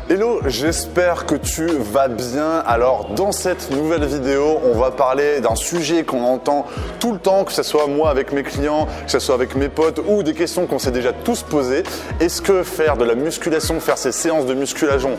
Hello, j'espère que tu vas bien. Alors dans cette nouvelle vidéo, on va parler d'un sujet qu'on entend tout le temps, que ce soit moi avec mes clients, que ce soit avec mes potes ou des questions qu'on s'est déjà tous posées. Est-ce que faire de la musculation, faire ces séances de musculation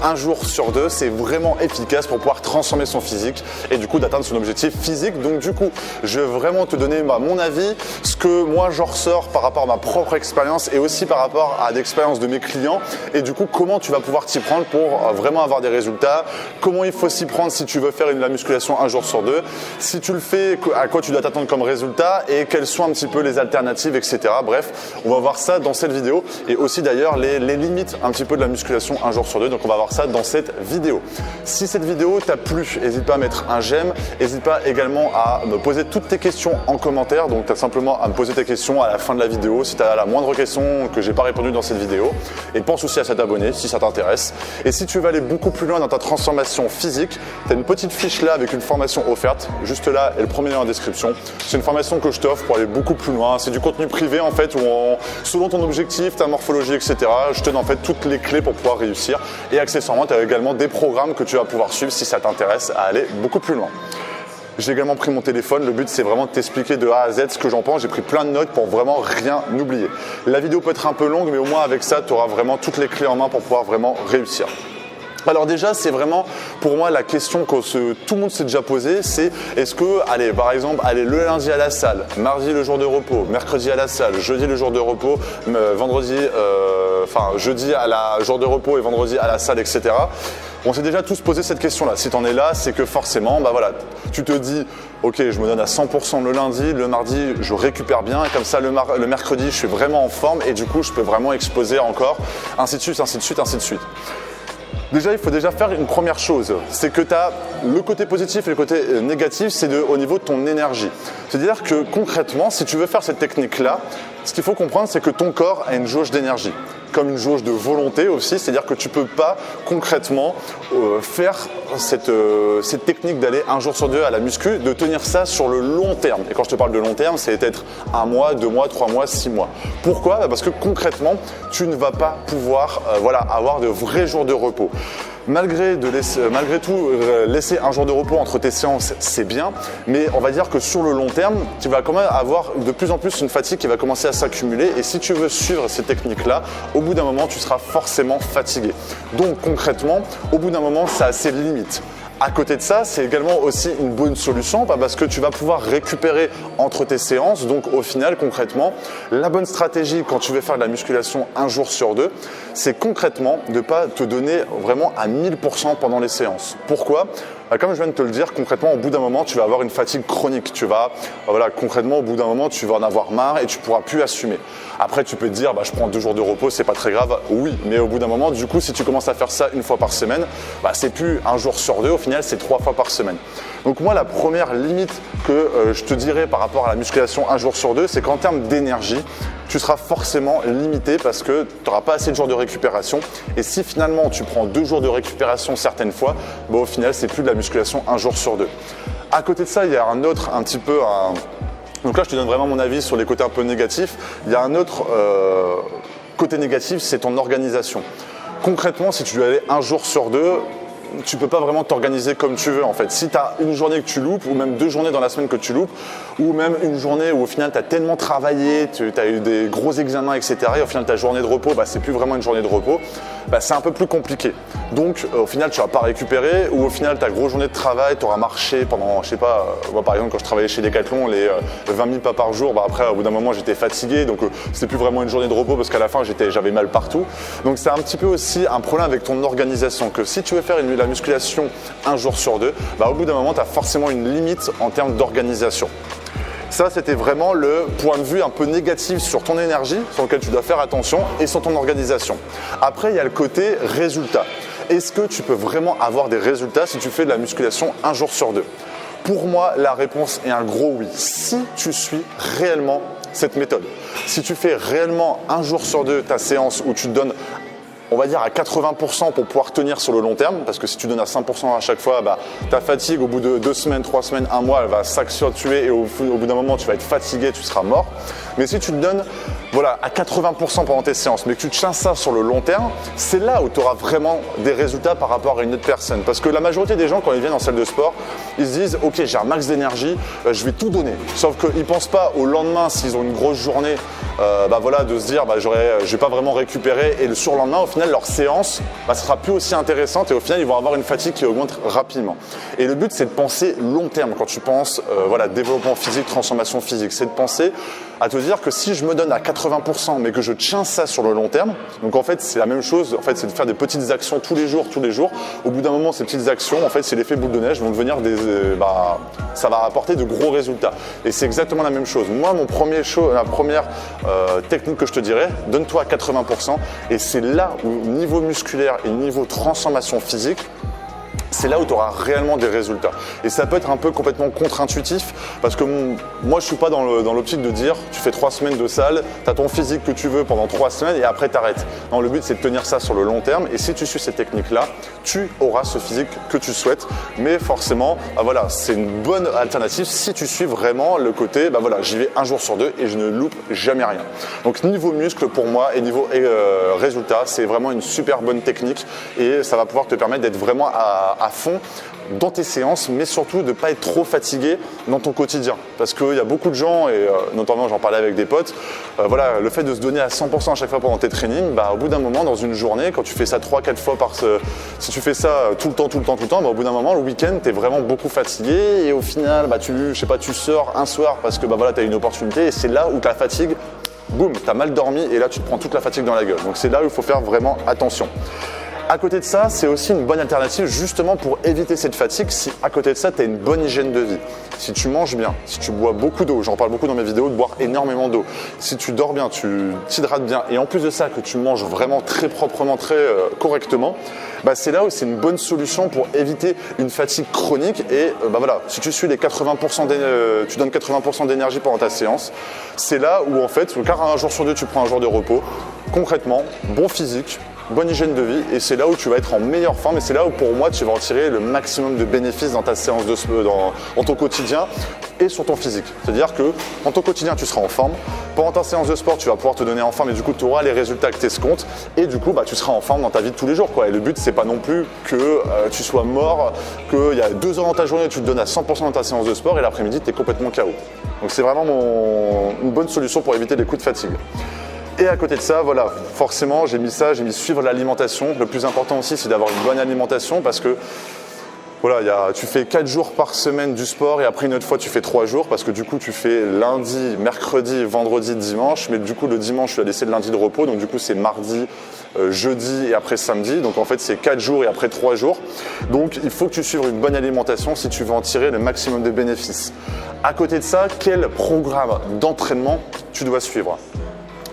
un jour sur deux, c'est vraiment efficace pour pouvoir transformer son physique et du coup d'atteindre son objectif physique? Donc du coup, je vais vraiment te donner mon avis, ce que moi j'en ressors par rapport à ma propre expérience et aussi par rapport à l'expérience de mes clients et du coup comment tu vas pouvoir t'y prendre pour vraiment avoir des résultats, comment il faut s'y prendre si tu veux faire de la musculation un jour sur deux, si tu le fais, à quoi tu dois t'attendre comme résultat et quelles sont un petit peu les alternatives, etc. Bref, on va voir ça dans cette vidéo et aussi d'ailleurs les limites un petit peu de la musculation un jour sur deux, donc on va voir ça dans cette vidéo. Si cette vidéo t'a plu, n'hésite pas à mettre un j'aime, n'hésite pas également à me poser toutes tes questions en commentaire, donc tu as simplement à me poser tes questions à la fin de la vidéo si tu as la moindre question que j'ai pas répondu dans cette vidéo et pense aussi à t'abonner si ça t'intéresse. Et si tu veux aller beaucoup plus loin dans ta transformation physique, tu as une petite fiche là avec une formation offerte, juste là et le premier lien en description. C'est une formation que je t'offre pour aller beaucoup plus loin. C'est du contenu privé en fait où selon ton objectif, ta morphologie, etc. je te donne en fait toutes les clés pour pouvoir réussir. Et accessoirement, tu as également des programmes que tu vas pouvoir suivre si ça t'intéresse à aller beaucoup plus loin. J'ai également pris mon téléphone, le but c'est vraiment de t'expliquer de A à Z ce que j'en pense, j'ai pris plein de notes pour vraiment rien oublier. La vidéo peut être un peu longue mais au moins avec ça tu auras vraiment toutes les clés en main pour pouvoir vraiment réussir. Alors déjà, c'est vraiment pour moi la question que tout le monde s'est déjà posée, c'est est-ce que, allez, par exemple, aller le lundi à la salle, mardi le jour de repos, mercredi à la salle, jeudi le jour de repos, jeudi à la jour de repos et vendredi à la salle, etc. On s'est déjà tous posé cette question-là. Si tu en es là, c'est que forcément, tu te dis, ok, je me donne à 100% le lundi, le mardi, je récupère bien, et comme ça, le mercredi, je suis vraiment en forme et du coup, je peux vraiment exploser encore, ainsi de suite, ainsi de suite, ainsi de suite. Déjà, il faut déjà faire une première chose, c'est que tu as le côté positif et le côté négatif, c'est au niveau de ton énergie. C'est-à-dire que concrètement, si tu veux faire cette technique-là, ce qu'il faut comprendre, c'est que ton corps a une jauge d'énergie, comme une jauge de volonté aussi, c'est-à-dire que tu ne peux pas concrètement faire cette technique d'aller un jour sur deux à la muscu, de tenir ça sur le long terme. Et quand je te parle de long terme, c'est peut-être 1 mois, 2 mois, 3 mois, 6 mois. Pourquoi ? Parce que concrètement, tu ne vas pas pouvoir avoir de vrais jours de repos. Malgré tout, laisser un jour de repos entre tes séances, c'est bien, mais on va dire que sur le long terme, tu vas quand même avoir de plus en plus une fatigue qui va commencer à s'accumuler et si tu veux suivre ces techniques-là, au bout d'un moment, tu seras forcément fatigué. Donc concrètement, au bout d'un moment, ça a ses limites. À côté de ça, c'est également aussi une bonne solution parce que tu vas pouvoir récupérer entre tes séances. Donc au final, concrètement, la bonne stratégie quand tu veux faire de la musculation un jour sur deux, c'est concrètement de ne pas te donner vraiment à 1000% pendant les séances. Pourquoi ? Comme je viens de te le dire, concrètement, au bout d'un moment, tu vas avoir une fatigue chronique. Concrètement, au bout d'un moment, tu vas en avoir marre et tu ne pourras plus assumer. Après, tu peux te dire, je prends 2 jours de repos, c'est pas très grave. Oui, mais au bout d'un moment, du coup, si tu commences à faire ça une fois par semaine, c'est plus un jour sur deux. Au final, c'est 3 fois par semaine. Donc moi, la première limite que je te dirais par rapport à la musculation un jour sur deux, c'est qu'en termes d'énergie, tu seras forcément limité parce que tu n'auras pas assez de jours de récupération. Et si finalement tu prends 2 jours de récupération certaines fois, au final c'est plus de la musculation un jour sur deux. À côté de ça, il y a donc là je te donne vraiment mon avis sur les côtés un peu négatifs. Il y a un autre côté négatif, c'est ton organisation. Concrètement, si tu dois aller un jour sur deux, tu ne peux pas vraiment t'organiser comme tu veux en fait. Si tu as une journée que tu loupes ou même 2 journées dans la semaine que tu loupes ou même une journée où au final tu as tellement travaillé, tu as eu des gros examens, etc. et au final ta journée de repos, c'est plus vraiment une journée de repos, c'est un peu plus compliqué. Donc au final tu ne vas pas récupérer ou au final ta grosse journée de travail, tu auras marché pendant, je sais pas, moi par exemple quand je travaillais chez Decathlon, les 20 000 pas par jour, après au bout d'un moment j'étais fatigué donc c'était plus vraiment une journée de repos parce qu'à la fin j'avais mal partout. Donc c'est un petit peu aussi un problème avec ton organisation que si tu veux faire la musculation un jour sur deux, au bout d'un moment tu as forcément une limite en termes d'organisation. Ça, c'était vraiment le point de vue un peu négatif sur ton énergie, sur lequel tu dois faire attention, et sur ton organisation. Après, il y a le côté résultat. Est-ce que tu peux vraiment avoir des résultats si tu fais de la musculation un jour sur deux ? Pour moi, la réponse est un gros oui. Si tu suis réellement cette méthode, si tu fais réellement un jour sur deux ta séance où tu te donnes on va dire à 80% pour pouvoir tenir sur le long terme, parce que si tu donnes à 100% à chaque fois, ta fatigue au bout de 2 semaines, 3 semaines, 1 mois, elle va s'accentuer et au bout d'un moment, tu vas être fatigué, tu seras mort. Mais si tu te donnes à 80% pendant tes séances, mais que tu tiens ça sur le long terme, c'est là où tu auras vraiment des résultats par rapport à une autre personne. Parce que la majorité des gens, quand ils viennent en salle de sport, ils se disent « Ok, j'ai un max d'énergie, je vais tout donner ». Sauf qu'ils ne pensent pas au lendemain, s'ils ont une grosse journée, de se dire je vais pas vraiment récupérer, et le surlendemain, au final, leur séance ne sera plus aussi intéressante et au final, ils vont avoir une fatigue qui augmente rapidement. Et le but, c'est de penser long terme quand tu penses développement physique, transformation physique. C'est de penser à te dire que si je me donne à 80% mais que je tiens ça sur le long terme, donc en fait c'est la même chose, en fait c'est de faire des petites actions tous les jours, au bout d'un moment ces petites actions, en fait c'est l'effet boule de neige, vont devenir ça va apporter de gros résultats. Et c'est exactement la même chose. Moi la première technique que je te dirais, donne-toi à 80% et c'est là où niveau musculaire et niveau transformation physique, c'est là où tu auras réellement des résultats. Et ça peut être un peu complètement contre-intuitif parce que moi je suis pas dans l'optique de dire tu fais 3 semaines de salle, tu as ton physique que tu veux pendant 3 semaines et après tu arrêtes. Non, le but c'est de tenir ça sur le long terme et si tu suis ces techniques-là, tu auras ce physique que tu souhaites. Mais forcément, c'est une bonne alternative si tu suis vraiment le côté, j'y vais un jour sur 2 et je ne loupe jamais rien. Donc niveau muscle pour moi et niveau résultat, c'est vraiment une super bonne technique et ça va pouvoir te permettre d'être vraiment à fond dans tes séances, mais surtout de ne pas être trop fatigué dans ton quotidien. Parce qu'il y a beaucoup de gens, et notamment j'en parlais avec des potes, le fait de se donner à 100% à chaque fois pendant tes trainings, au bout d'un moment, dans une journée, quand tu fais ça 3-4 fois si tu fais ça tout le temps, au bout d'un moment, le week-end, tu es vraiment beaucoup fatigué et au final, tu sors un soir parce que tu as une opportunité et c'est là où ta fatigue, boum, tu as mal dormi et là tu te prends toute la fatigue dans la gueule. Donc c'est là où il faut faire vraiment attention. À côté de ça, c'est aussi une bonne alternative justement pour éviter cette fatigue si à côté de ça, tu as une bonne hygiène de vie. Si tu manges bien, si tu bois beaucoup d'eau, j'en parle beaucoup dans mes vidéos de boire énormément d'eau, si tu dors bien, tu t'hydrates bien et en plus de ça que tu manges vraiment très proprement, très correctement, c'est là où c'est une bonne solution pour éviter une fatigue chronique et si tu suis les 80%, tu donnes 80% d'énergie pendant ta séance, c'est là où en fait, car un jour sur 2 tu prends un jour de repos, concrètement, bon physique, bonne hygiène de vie et c'est là où tu vas être en meilleure forme et c'est là où pour moi tu vas en tirer le maximum de bénéfices dans ta séance dans ton quotidien et sur ton physique. C'est-à-dire que dans ton quotidien tu seras en forme, pendant ta séance de sport tu vas pouvoir te donner en forme et du coup tu auras les résultats que tu escomptes et du coup tu seras en forme dans ta vie de tous les jours Et le but c'est pas non plus que tu sois mort, qu'il y a 2 heures dans ta journée tu te donnes à 100% dans ta séance de sport et l'après-midi tu es complètement KO. Donc c'est vraiment une bonne solution pour éviter les coups de fatigue. Et à côté de ça, forcément, j'ai mis suivre l'alimentation. Le plus important aussi, c'est d'avoir une bonne alimentation parce que tu fais 4 jours par semaine du sport et après une autre fois, tu fais 3 jours parce que du coup, tu fais lundi, mercredi, vendredi, dimanche. Mais du coup, le dimanche, tu as laissé le lundi de repos. Donc du coup, c'est mardi, jeudi et après samedi. Donc en fait, c'est 4 jours et après 3 jours. Donc il faut que tu suives une bonne alimentation si tu veux en tirer le maximum de bénéfices. À côté de ça, quel programme d'entraînement tu dois suivre ?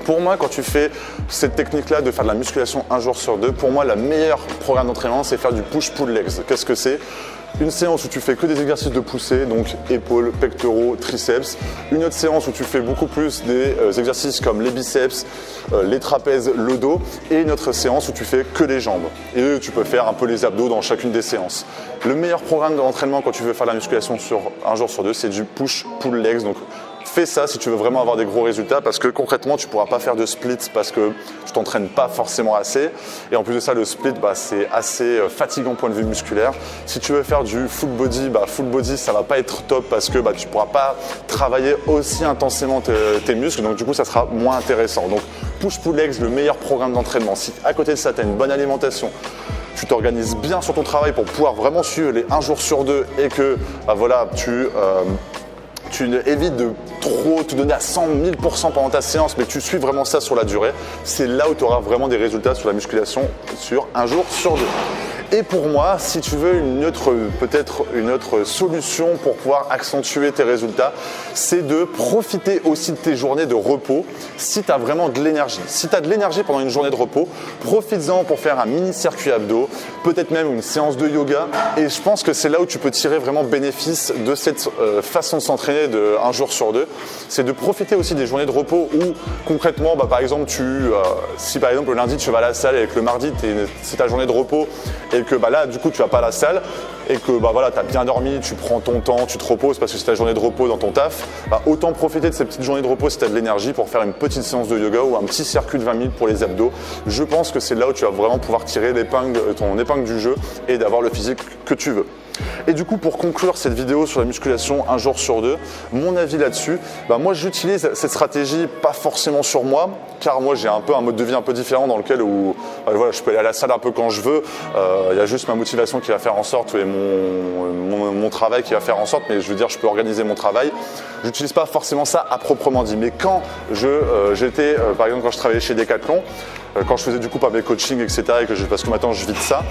Pour moi, quand tu fais cette technique-là de faire de la musculation un jour sur 2, pour moi, le meilleur programme d'entraînement, c'est faire du push-pull legs. Qu'est-ce que c'est ? Une séance où tu fais que des exercices de poussée, donc épaules, pectoraux, triceps. Une autre séance où tu fais beaucoup plus des exercices comme les biceps, les trapèzes, le dos. Et une autre séance où tu fais que les jambes. Et tu peux faire un peu les abdos dans chacune des séances. Le meilleur programme d'entraînement quand tu veux faire la musculation sur un jour sur 2, c'est du push-pull legs. Donc, fais ça si tu veux vraiment avoir des gros résultats parce que concrètement tu ne pourras pas faire de split parce que tu t'entraînes pas forcément assez et en plus de ça le split c'est assez fatigant point de vue musculaire. Si tu veux faire du full body ça va pas être top parce que tu pourras pas travailler aussi intensément tes muscles donc du coup ça sera moins intéressant. Donc push-pull legs, le meilleur programme d'entraînement. Si à côté de ça tu as une bonne alimentation, tu t'organises bien sur ton travail pour pouvoir vraiment suivre les 1 jour sur 2 et que tu évites de trop te donner à 100 000% pendant ta séance, mais tu suis vraiment ça sur la durée, c'est là où tu auras vraiment des résultats sur la musculation sur un jour sur 2. Et pour moi, si tu veux peut-être une autre solution pour pouvoir accentuer tes résultats, c'est de profiter aussi de tes journées de repos si tu as vraiment de l'énergie. Si tu as de l'énergie pendant une journée de repos, profites-en pour faire un mini circuit abdos, peut-être même une séance de yoga. Et je pense que c'est là où tu peux tirer vraiment bénéfice de cette façon de s'entraîner de un jour sur deux. C'est de profiter aussi des journées de repos où concrètement, par exemple, si par exemple le lundi tu vas à la salle et que le mardi c'est ta journée de repos et que là du coup tu vas pas à la salle et que tu as bien dormi, tu prends ton temps, tu te reposes parce que c'est ta journée de repos dans ton taf, autant profiter de ces petites journées de repos si tu as de l'énergie pour faire une petite séance de yoga ou un petit circuit de 20 minutes pour les abdos. Je pense que c'est là où tu vas vraiment pouvoir tirer ton épingle du jeu et d'avoir le physique que tu veux. Et du coup, pour conclure cette vidéo sur la musculation un jour sur deux, mon avis là-dessus, moi j'utilise cette stratégie pas forcément sur moi, car moi j'ai un mode de vie un peu différent dans lequel je peux aller à la salle un peu quand je veux. Il y a juste ma motivation qui va faire en sorte et mon travail qui va faire en sorte, mais je veux dire, je peux organiser mon travail. J'utilise pas forcément ça à proprement dit, mais quand j'étais, par exemple, quand je travaillais chez Decathlon, quand je faisais du coup par mes coachings, etc., parce que maintenant je vis de ça,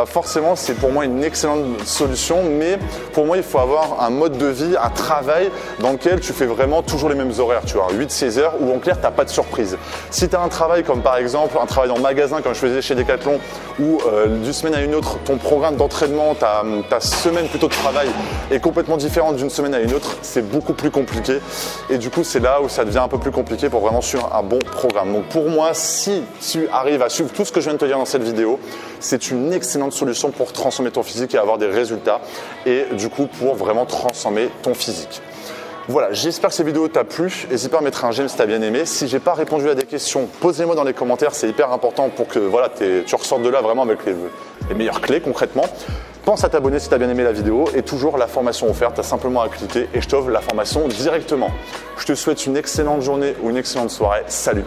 forcément c'est pour moi une excellente solution, mais pour moi il faut avoir un mode de vie, un travail dans lequel tu fais vraiment toujours les mêmes horaires, tu vois, 8-16 heures, où en clair tu n'as pas de surprise. Si tu as un travail comme par exemple un travail en magasin comme je faisais chez Decathlon, où d'une semaine à une autre, ton programme d'entraînement, ta semaine plutôt de travail est complètement différente d'une semaine à une autre, c'est beaucoup plus compliqué, et du coup c'est là où ça devient un peu plus compliqué pour vraiment suivre un bon programme. Donc pour moi, si tu arrives à suivre tout ce que je viens de te dire dans cette vidéo, c'est une excellente solution pour transformer ton physique et avoir des résultats et du coup pour vraiment transformer ton physique. Voilà, j'espère que cette vidéo t'a plu. N'hésite pas à mettre un j'aime si tu as bien aimé. Si j'ai pas répondu à des questions, pose-les-moi dans les commentaires, c'est hyper important pour que tu ressortes de là vraiment avec les meilleures clés concrètement. Pense à t'abonner si tu as bien aimé la vidéo et toujours la formation offerte, tu as simplement à cliquer et je t'offre la formation directement. Je te souhaite une excellente journée ou une excellente soirée. Salut!